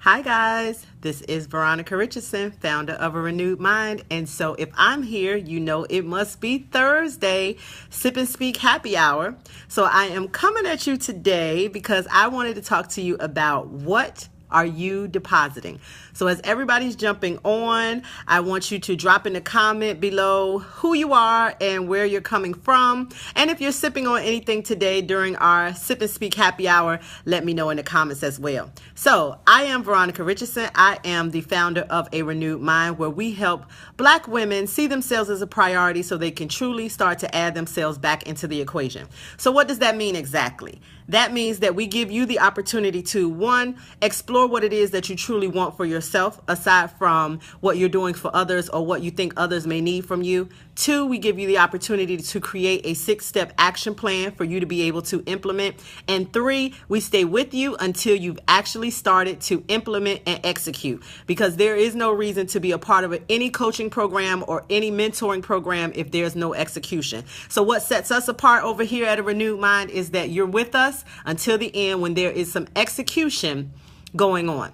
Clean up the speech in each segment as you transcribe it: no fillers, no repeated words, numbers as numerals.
Hi guys, this is Veronica Richardson, founder of A Renewed Mind. And so if I'm here, you know it must be Thursday, Sip and Speak Happy Hour. So I am coming at you today because I wanted to talk to you about what are you depositing? So as everybody's jumping on, I want you to drop in a comment below who you are and where you're coming from. And if you're sipping on anything today during our Sip and Speak Happy Hour, let me know in the comments as well. So I am Veronica Richardson. I am the founder of A Renewed Mind, where we help Black women see themselves as a priority so they can truly start to add themselves back into the equation. So what does that mean exactly? That means that we give you the opportunity to, one, explore what it is that you truly want for yourself, aside from what you're doing for others or what you think others may need from you. Two, we give you the opportunity to create a 6-step action plan for you to be able to implement. And three, we stay with you until you've actually started to implement and execute, because there is no reason to be a part of any coaching program or any mentoring program if there's no execution. So what sets us apart over here at A Renewed Mind is that you're with us until the end when there is some execution going on.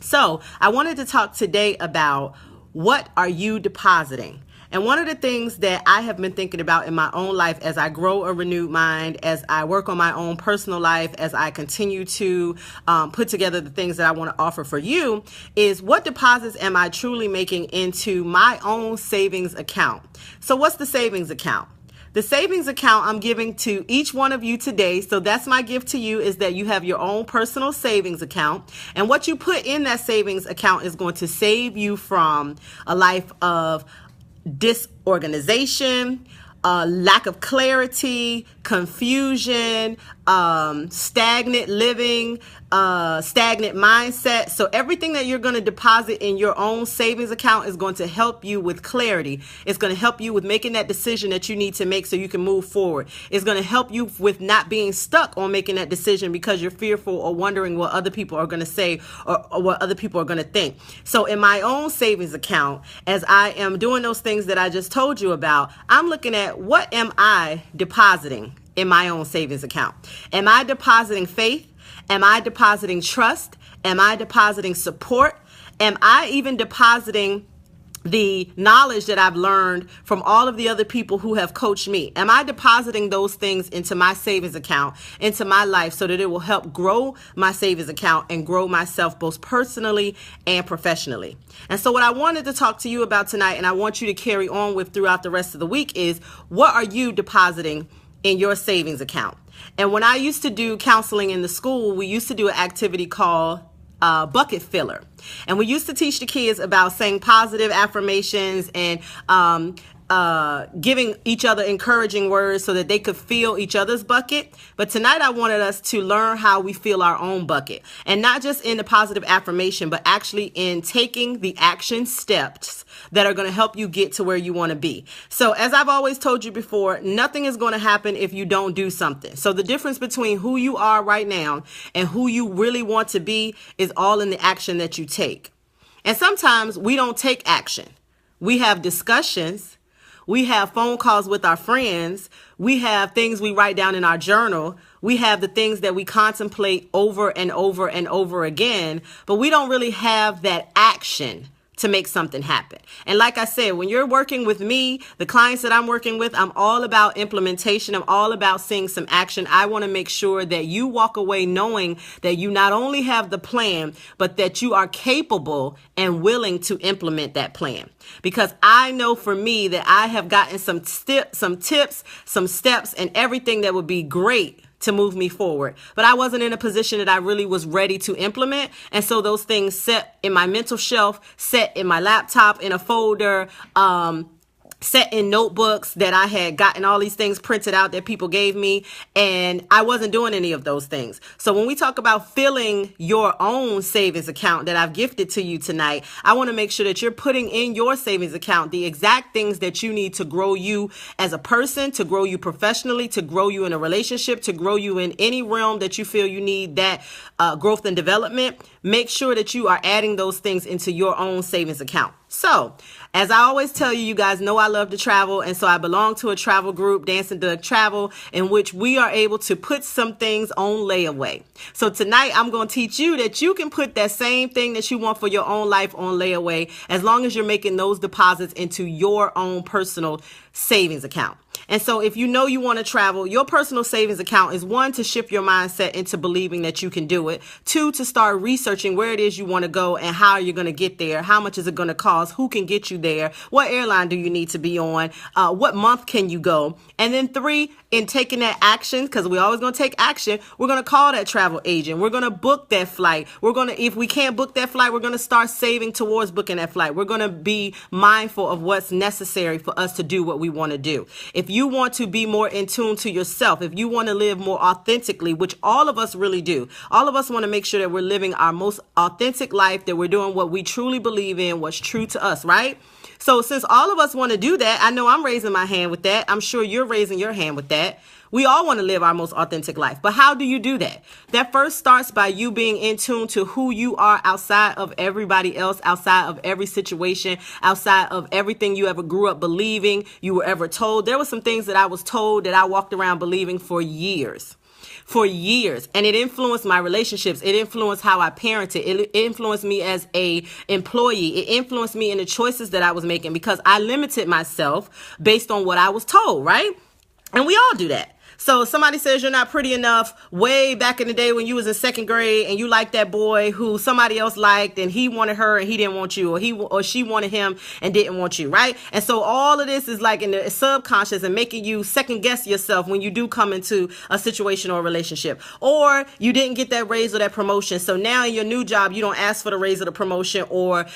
So I wanted to talk today about what are you depositing? And one of the things that I have been thinking about in my own life as I grow a renewed mind, as I work on my own personal life, as I continue to put together the things that I want to offer for you, is what deposits am I truly making into my own savings account? So what's the savings account? The savings account I'm giving to each one of you today, so that's my gift to you, is that you have your own personal savings account. And what you put in that savings account is going to save you from a life of disorganization, lack of clarity, confusion, stagnant living, stagnant mindset. So everything that you're going to deposit in your own savings account is going to help you with clarity. It's going to help you with making that decision that you need to make so you can move forward. It's going to help you with not being stuck on making that decision because you're fearful or wondering what other people are going to say or what other people are going to think. So in my own savings account, as I am doing those things that I just told you about, I'm looking at what am I depositing in my own savings account. Am I depositing faith? Am I depositing trust? Am I depositing support? Am I even depositing the knowledge that I've learned from all of the other people who have coached me? Am I depositing those things into my savings account, into my life, so that it will help grow my savings account and grow myself both personally and professionally? And so what I wanted to talk to you about tonight, and I want you to carry on with throughout the rest of the week, is what are you depositing in your savings account? And when I used to do counseling in the school, we used to do an activity called bucket filler. And we used to teach the kids about saying positive affirmations and giving each other encouraging words so that they could fill each other's bucket. But tonight I wanted us to learn how we fill our own bucket, and not just in the positive affirmation, but actually in taking the action steps that are going to help you get to where you want to be. So as I've always told you before, nothing is going to happen if you don't do something. So the difference between who you are right now and who you really want to be is all in the action that you take. And sometimes we don't take action. We have discussions. We have phone calls with our friends. We have things we write down in our journal. We have the things that we contemplate over and over and over again, but we don't really have that action to make something happen. And like I said, when you're working with me, the clients that I'm working with, I'm all about implementation. I'm all about seeing some action. I want to make sure that you walk away knowing that you not only have the plan, but that you are capable and willing to implement that plan. Because I know for me that I have gotten some tips, some steps, and everything that would be great to move me forward. But I wasn't in a position that I really was ready to implement. And so those things set in my mental shelf, set in my laptop, in a folder, set in notebooks that I had gotten all these things printed out that people gave me, and I wasn't doing any of those things. So when we talk about filling your own savings account that I've gifted to you tonight, I want to make sure that you're putting in your savings account the exact things that you need to grow you as a person, to grow you professionally, to grow you in a relationship, to grow you in any realm that you feel you need that growth and development. Make sure that you are adding those things into your own savings account. So, as I always tell you, you guys know I love to travel, and so I belong to a travel group, Dancing Doug Travel, in which we are able to put some things on layaway. So tonight, I'm going to teach you that you can put that same thing that you want for your own life on layaway, as long as you're making those deposits into your own personal savings account. And so if you know you want to travel, your personal savings account is, one, to shift your mindset into believing that you can do it. Two, to start researching where it is you want to go and how you're going to get there. How much is it going to cost? Who can get you there? What airline do you need to be on? What month can you go? And then three, in taking that action, because we're always going to take action, we're going to call that travel agent. We're going to book that flight. If we can't book that flight, we're going to start saving towards booking that flight. We're going to be mindful of what's necessary for us to do what we want to do. If you want to be more in tune to yourself, if you want to live more authentically, which all of us really do, all of us want to make sure that we're living our most authentic life, that we're doing what we truly believe in, what's true to us, right? So since all of us want to do that, I know I'm raising my hand with that. I'm sure you're raising your hand with that. We all want to live our most authentic life. But how do you do that? That first starts by you being in tune to who you are outside of everybody else, outside of every situation, outside of everything you ever grew up believing, you were ever told. There were some things that I was told that I walked around believing for years. And it influenced my relationships. It influenced how I parented. It influenced me as a employee. It influenced me in the choices that I was making, because I limited myself based on what I was told, right? And we all do that. So somebody says you're not pretty enough way back in the day when you was in second grade, and you liked that boy who somebody else liked, and he wanted her and he didn't want you, or she wanted him and didn't want you, right? And so all of this is like in the subconscious and making you second guess yourself when you do come into a situation or a relationship. Or you didn't get that raise or that promotion, so now in your new job you don't ask for the raise or the promotion, or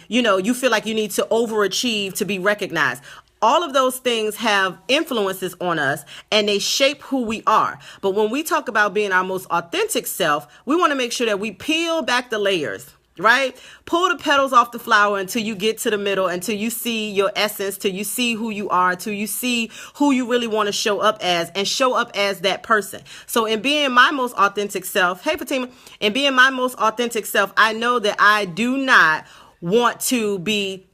you feel like you need to overachieve to be recognized. All of those things have influences on us, and they shape who we are. But when we talk about being our most authentic self, we want to make sure that we peel back the layers, right? Pull the petals off the flower until you get to the middle, until you see your essence, till you see who you are, till you see who you really want to show up as, and show up as that person. So in being my most authentic self, hey Fatima, in being my most authentic self, I know that I do not want to be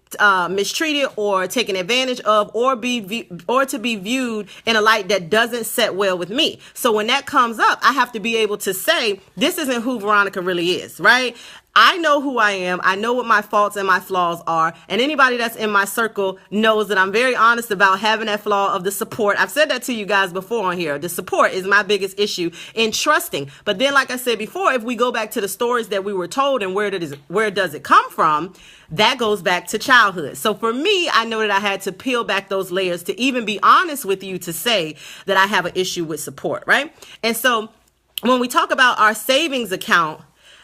mistreated or taken advantage of, or to be viewed in a light that doesn't set well with me. So when that comes up, I have to be able to say, this isn't who Veronica really is, right? I know who I am. I know what my faults and my flaws are. And anybody that's in my circle knows that I'm very honest about having that flaw of the support. I've said that to you guys before on here. The support is my biggest issue in trusting. But then, like I said before, if we go back to the stories that we were told and where does it come from, that goes back to childhood. So for me, I know that I had to peel back those layers to even be honest with you to say that I have an issue with support, right? And so when we talk about our savings account,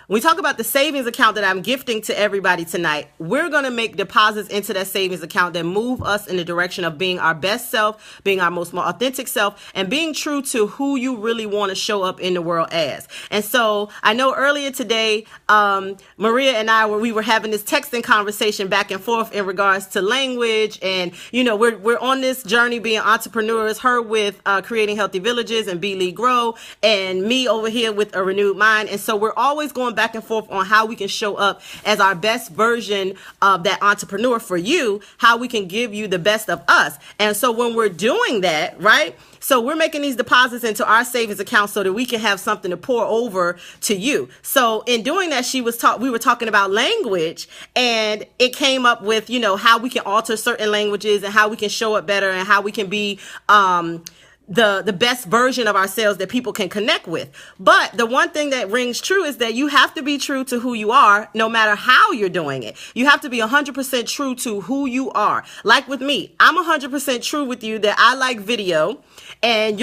when we talk about the savings account that I'm gifting to everybody tonight, we're going to make deposits into that savings account that move us in the direction of being our best self, being our most authentic self, and being true to who you really want to show up in the world as. And so I know earlier today, Maria and I we were having this texting conversation back and forth in regards to language. And, we're on this journey being entrepreneurs, her with creating healthy villages and Be Lead Grow, and me over here with a renewed mind. And so we're always going back and forth on how we can show up as our best version of that entrepreneur for you, how we can give you the best of us. And so when we're doing that, right? So we're making these deposits into our savings account so that we can have something to pour over to you. So in doing that, we were talking about language, and it came up with, how we can alter certain languages and how we can show up better and how we can be, the best version of ourselves that people can connect with. But the one thing that rings true is that you have to be true to who you are, no matter how you're doing it. You have to be 100% true to who you are. Like with me, I'm 100% true with you that I like video, and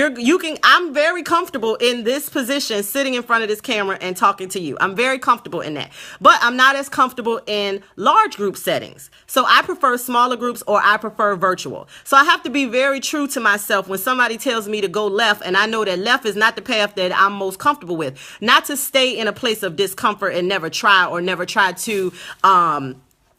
I'm very comfortable in this position, sitting in front of this camera and talking to you. I'm very comfortable in that, but I'm not as comfortable in large group settings. So I prefer smaller groups, or I prefer virtual. So I have to be very true to myself when somebody tells me to go left, and I know that left is not the path that I'm most comfortable with. Not to stay in a place of discomfort and never try to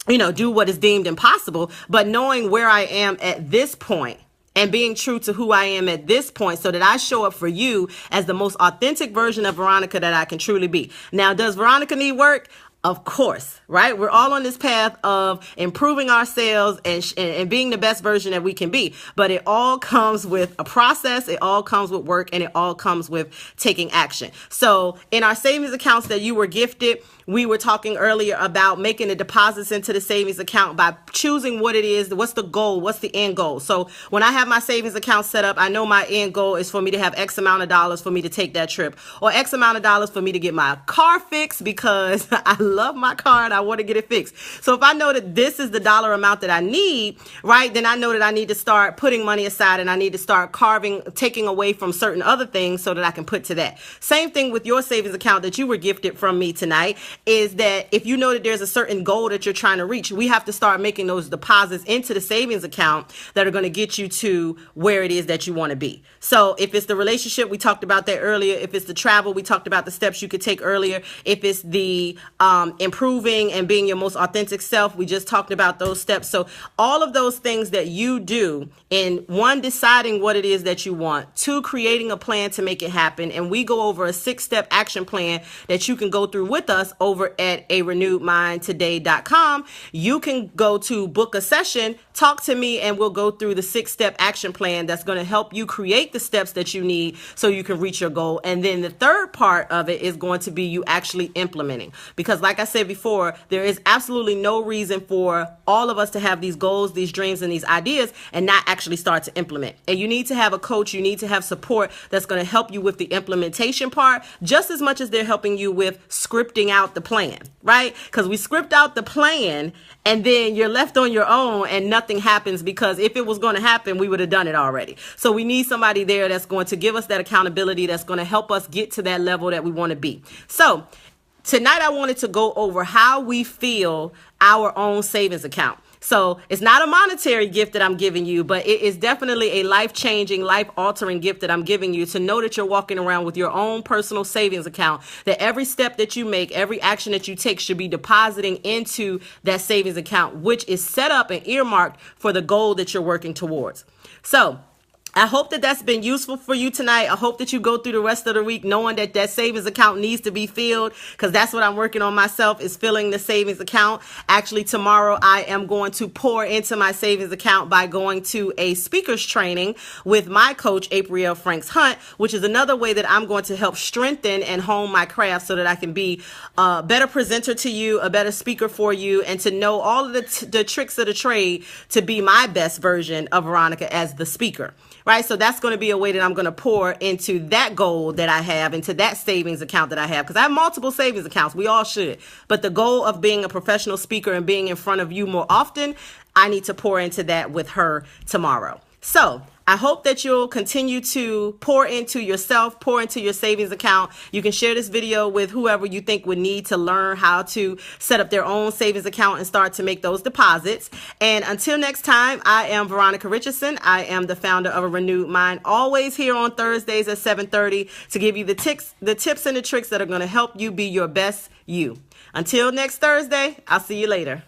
do what is deemed impossible, but knowing where I am at this point and being true to who I am at this point, so that I show up for you as the most authentic version of Veronica that I can truly be. Now, does Veronica need work? Of course, right? We're all on this path of improving ourselves and being the best version that we can be. But it all comes with a process. It all comes with work, and it all comes with taking action. So in our savings accounts that you were gifted, we were talking earlier about making the deposits into the savings account by choosing what it is, what's the goal, what's the end goal. So when I have my savings account set up, I know my end goal is for me to have X amount of dollars for me to take that trip, or X amount of dollars for me to get my car fixed because I love my car and I want to get it fixed. So if I know that this is the dollar amount that I need, right, then I know that I need to start putting money aside, and I need to start taking away from certain other things so that I can put to that. Same thing with your savings account that you were gifted from me tonight, is that if you know that there's a certain goal that you're trying to reach, we have to start making those deposits into the savings account that are going to get you to where it is that you want to be. So if it's the relationship, we talked about that earlier. If it's the travel, we talked about the steps you could take earlier. If it's the improving and being your most authentic self, we just talked about those steps. So all of those things that you do in one, deciding what it is that you want, two, creating a plan to make it happen. And we go over a 6-step action plan that you can go through with us over at arenewedmindtoday.com. You can go to book a session, talk to me, and we'll go through the 6-step action plan that's going to help you create the steps that you need so you can reach your goal. And then the third part of it is going to be you actually implementing. Because like I said before, there is absolutely no reason for all of us to have these goals, these dreams, and these ideas and not actually start to implement. And you need to have a coach, you need to have support that's going to help you with the implementation part just as much as they're helping you with scripting out the plan, right? Because we script out the plan and then you're left on your own and nothing happens, because if it was going to happen, we would have done it already. So we need somebody there that's going to give us that accountability, that's going to help us get to that level that we want to be. So tonight I wanted to go over how we feel our own savings account. So it's not a monetary gift that I'm giving you, but it is definitely a life-changing, life-altering gift that I'm giving you, to know that you're walking around with your own personal savings account, that every step that you make, every action that you take should be depositing into that savings account, which is set up and earmarked for the goal that you're working towards. So I hope that that's been useful for you tonight. I hope that you go through the rest of the week knowing that that savings account needs to be filled, because that's what I'm working on myself, is filling the savings account. Actually, tomorrow I am going to pour into my savings account by going to a speakers training with my coach, A.C.T.I.O.N Franks Hunt, which is another way that I'm going to help strengthen and hone my craft so that I can be a better presenter to you, a better speaker for you, and to know all of the tricks of the trade to be my best version of Veronica as the speaker. Right? So that's going to be a way that I'm going to pour into that goal that I have, into that savings account that I have, because I have multiple savings accounts. We all should. But the goal of being a professional speaker and being in front of you more often, I need to pour into that with her tomorrow. So I hope that you'll continue to pour into yourself, pour into your savings account. You can share this video with whoever you think would need to learn how to set up their own savings account and start to make those deposits. And until next time, I am Veronica Richardson. I am the founder of A Renewed Mind, always here on Thursdays at 7:30 to give you the tips and the tricks that are going to help you be your best you. Until next Thursday, I'll see you later.